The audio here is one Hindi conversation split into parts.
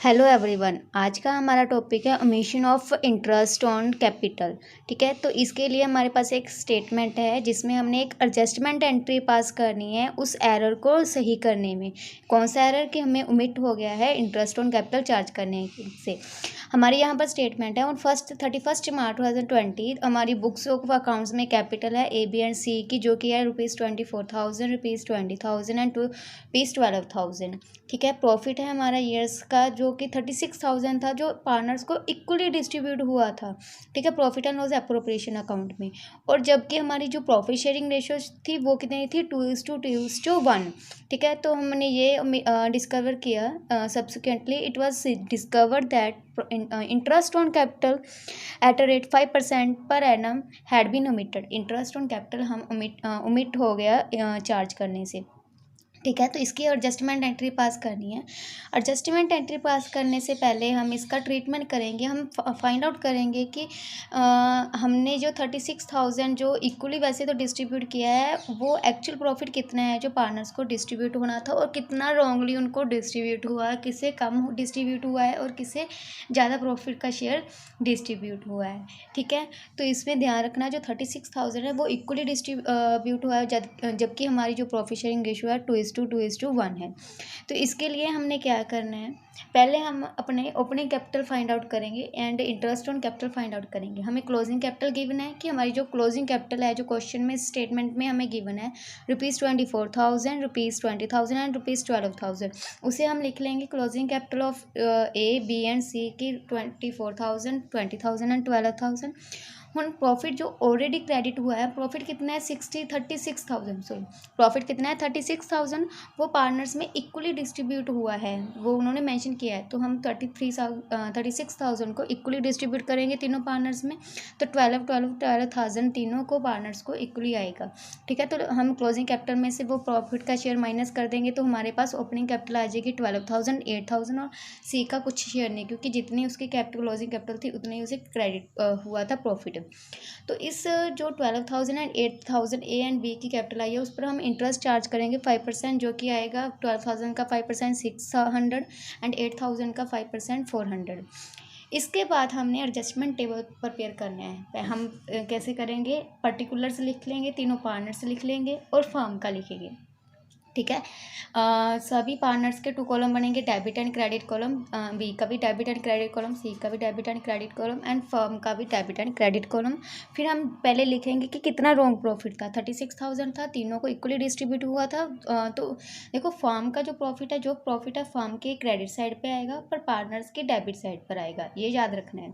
Hello everyone. आज का हमारा टॉपिक है omission of interest on capital. ठीक है, तो इसके लिए हमारे पास एक स्टेटमेंट है जिसमें हमने एक एडजस्टमेंट एंट्री पास करनी है उस एरर को सही करने में। कौन सा एरर कि हमें ओमिट हो गया है इंटरेस्ट ऑन कैपिटल चार्ज करने से। हमारे यहाँ पर स्टेटमेंट है ऑन 31 मार्च 2020 हमारी बुक्स ऑफ अकाउंट्स में कैपिटल है ए बी एंड सी की, जो कि है ₹24,000, ₹20,000 एंड ₹12,000। ठीक है, प्रॉफिट है हमारा ईयर्स का जो कि 36,000 था, जो पार्टनर्स को इक्वली डिस्ट्रीब्यूट हुआ था। ठीक है, profit and loss appropriation account में। और जबकि हमारी जो प्रॉफिट शेयरिंग रेशियो थी वो कितनी थी 2:1। ठीक है, तो हमने ये डिस्कवर किया subsequently it was discovered that interest on capital at a rate 5% per annum had been omitted. Interest on capital हम ओमिट हो गया चार्ज करने से। ठीक है, तो इसकी एडजस्टमेंट एंट्री पास करनी है। एडजस्टमेंट एंट्री पास करने से पहले हम इसका ट्रीटमेंट करेंगे। हम फाइंड आउट करेंगे कि हमने जो 36,000 जो इक्वली वैसे तो डिस्ट्रीब्यूट किया है वो एक्चुअल प्रॉफिट कितना है जो पार्टनर्स को डिस्ट्रीब्यूट होना था, और कितना रॉन्गली उनको डिस्ट्रीब्यूट हुआ है, किसे कम डिस्ट्रीब्यूट हुआ है और किसे ज़्यादा प्रॉफिट का शेयर डिस्ट्रीब्यूट हुआ है। ठीक है, तो इसमें ध्यान रखना जो 36,000 है वो इक्वली डिस्ट्रीब्यूट हुआ है, जबकि हमारी जो प्रॉफिट शेयरिंग रेशियो है 2:1 है। तो इसके लिए हमने क्या करना है, पहले हम अपने ओपनिंग कैपिटल फाइंड आउट करेंगे and interest on capital find out करेंगे। हमें क्लोजिंग कैपिटल गिवन है कि हमारी जो क्लोजिंग कैपिटल है जो क्वेश्चन में स्टेटमेंट में हमें गिवन है ₹24,000, ₹20,000 एंड ₹12,000। उसे हम लिख लेंगे closing capital of A B and C की 24,000, 20,000 एंड 12,000। प्रॉफिट जो ऑलरेडी क्रेडिट हुआ है, प्रॉफिट कितना है 36,000 सॉरी, प्रॉफिट कितना है 36,000, वो पार्टनर्स में इक्वली डिस्ट्रीब्यूट हुआ है, वो उन्होंने मेंशन किया है। तो हम 36,000 को इक्वली डिस्ट्रीब्यूट करेंगे तीनों पार्टनर्स में, तो 12,000 तीनों को पार्टनर्स को इक्वली आएगा। ठीक है, तो हम क्लोजिंग कैपिटल में से वो प्रॉफिट का शेयर माइनस कर देंगे, तो हमारे पास ओपनिंग कैपिटल आ जाएगी 12,000, 8,000 और सी का कुछ शेयर नहीं, क्योंकि जितनी उसकी कैपिटल क्लोजिंग कैपिटल थी उतनी ही उसे क्रेडिट हुआ था प्रॉफिट। तो इस जो 12,000 एंड 8,000 ए एंड बी की कैपिटल आई है उस पर हम इंटरेस्ट चार्ज करेंगे 5%, जो कि आएगा 12,000 का 5% 600 एंड 8,000 का 5% 400। इसके बाद हमने एडजस्टमेंट टेबल प्रिपेयर करना है। हम कैसे करेंगे, पर्टिकुलर्स लिख लेंगे, तीनों पार्टनर्स लिख लेंगे और फर्म का लिखेंगे। ठीक है, सभी पार्टनर्स के 2 कॉलम बनेंगे, debit and credit column, B का भी debit and credit column, C का भी debit and credit column and firm का भी डेबिट एंड क्रेडिट कॉलम। फिर हम पहले लिखेंगे कि कितना रॉन्ग प्रॉफिट था, 36,000 था, तीनों को इक्वली डिस्ट्रीब्यूट हुआ था। तो देखो फर्म का जो प्रॉफिट है फर्म के क्रेडिट साइड पे आएगा पर पार्टनर्स के डेबिट साइड पर आएगा, ये याद रखना है।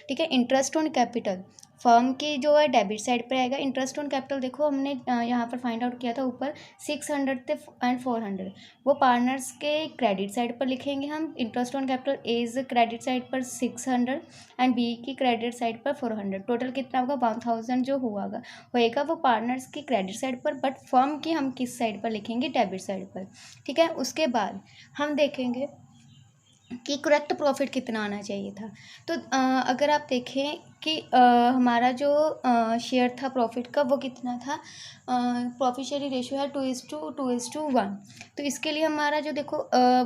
ठीक है, इंटरेस्ट ऑन कैपिटल फर्म की जो है डेबिट साइड पर आएगा। इंटरेस्ट ऑन कैपिटल देखो हमने यहाँ पर फाइंड आउट किया था ऊपर 600 थे एंड 400, वो पार्टनर्स के क्रेडिट साइड पर लिखेंगे हम। Interest on capital A is credit side पर 600 एंड बी की क्रेडिट साइड पर 400। टोटल कितना होगा 1,000 जो होएगा वो पार्टनर्स की क्रेडिट साइड पर, बट फर्म की हम किस साइड पर लिखेंगे, डेबिट साइड पर। ठीक है, उसके बाद हम देखेंगे कि करेक्ट प्रॉफिट कितना आना चाहिए था। तो अगर आप देखें कि हमारा जो शेयर था प्रॉफिट का वो कितना था, प्रॉफिट शेयरिंग रेशियो है 2:1। तो इसके लिए हमारा जो देखो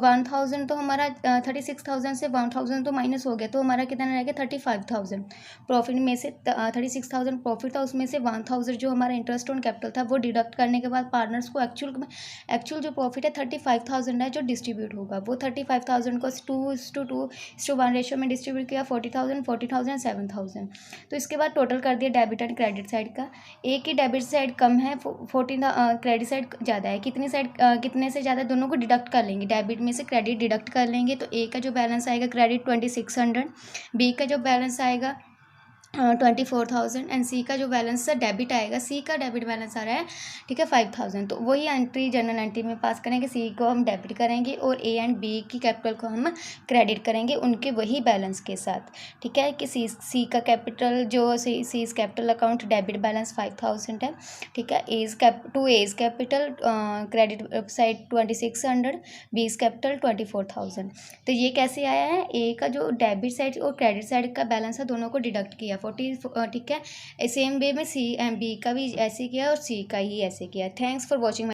1,000 तो हमारा 36,000 से 1,000 तो माइनस हो गया, तो हमारा कितना रहेगा 35,000। प्रॉफिट में से 36,000 प्रॉफिट था, उसमें से 1,000 जो हमारा इंटरेस्ट ऑन कैपिटल था वो डिडक्ट करने के बाद पार्टनर्स को एक्चुअल जो प्रॉफिट है 35,000 है जो डिस्ट्रीब्यूट होगा, वो 35,000 को 2:1 रेशियो में डिस्ट्रीब्यूट किया, 40,000 40,000 7,000। तो इसके बाद टोटल कर दिया डेबिट एंड क्रेडिट साइड का। ए की डेबिट साइड कम है, 14 क्रेडिट साइड ज़्यादा है। कितने से ज़्यादा, दोनों को डिडक्ट कर लेंगे, डेबिट में से क्रेडिट डिडक्ट कर लेंगे। तो ए का जो बैलेंस आएगा क्रेडिट 2,600, बी का जो बैलेंस आएगा 24,000 एंड सी का जो बैलेंस है डेबिट आएगा, सी का डेबिट बैलेंस आ रहा है ठीक है 5,000। तो वही एंट्री जनरल एंट्री में पास करेंगे, सी को हम डेबिट करेंगे और ए एंड बी की कैपिटल को हम क्रेडिट करेंगे उनके वही बैलेंस के साथ। ठीक है, कि सी का कैपिटल जो C capital account debit balance 5,000 है। ठीक है, as capital credit side 2,600, B capital 24,000। तो ये कैसे आया है, ए का जो डेबिट साइड और क्रेडिट साइड का बैलेंस है दोनों को डिडक्ट किया 40। ठीक है, सेम वे में सी एंड बी का भी ऐसे किया और सी का ही ऐसे किया। Thanks for watching.